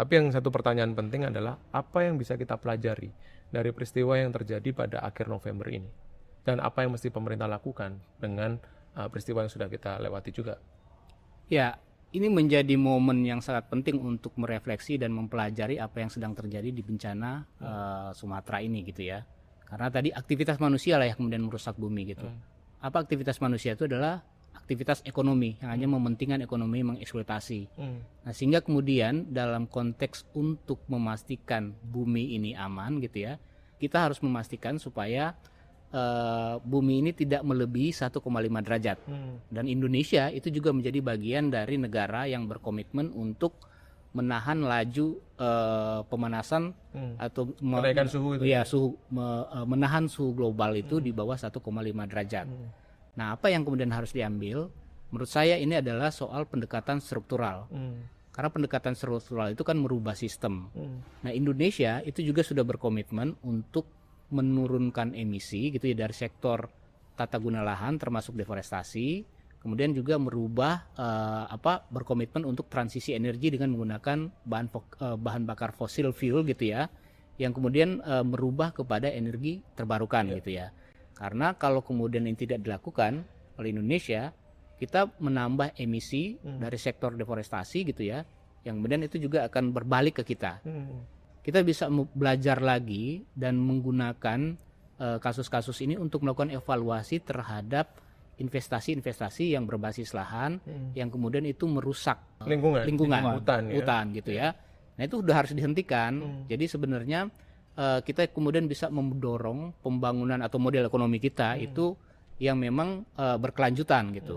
Tapi yang satu pertanyaan penting adalah apa yang bisa kita pelajari dari peristiwa yang terjadi pada akhir November ini? Dan apa yang mesti pemerintah lakukan dengan peristiwa yang sudah kita lewati juga? Ya, ini menjadi momen yang sangat penting untuk merefleksi dan mempelajari apa yang sedang terjadi di bencana Sumatera ini gitu ya. Karena tadi aktivitas manusia lah yang kemudian merusak bumi gitu. Apa aktivitas manusia itu adalah aktivitas ekonomi yang hanya mementingkan ekonomi, mengeksploitasi. Nah, sehingga kemudian dalam konteks untuk memastikan bumi ini aman gitu ya, kita harus memastikan supaya bumi ini tidak melebihi 1,5 derajat. Dan Indonesia itu juga menjadi bagian dari negara yang berkomitmen untuk menahan laju pemanasan atau Kenaikan suhu itu. ya menahan suhu global itu di bawah 1,5 derajat. Nah, apa yang kemudian harus diambil? Menurut saya ini adalah soal pendekatan struktural. Karena pendekatan struktural itu kan merubah sistem. Nah, Indonesia itu juga sudah berkomitmen untuk menurunkan emisi gitu ya dari sektor tata guna lahan termasuk deforestasi, kemudian juga merubah berkomitmen untuk transisi energi dengan menggunakan bahan bakar fosil fuel gitu ya, yang kemudian merubah kepada energi terbarukan gitu ya. Karena kalau kemudian ini tidak dilakukan oleh Indonesia, kita menambah emisi dari sektor deforestasi gitu ya, yang kemudian itu juga akan berbalik ke kita. Kita bisa belajar lagi dan menggunakan kasus-kasus ini untuk melakukan evaluasi terhadap investasi-investasi yang berbasis lahan yang kemudian itu merusak lingkungan hutan gitu ya. Nah, itu sudah harus dihentikan. Jadi sebenarnya kita kemudian bisa mendorong pembangunan atau model ekonomi kita itu yang memang berkelanjutan gitu.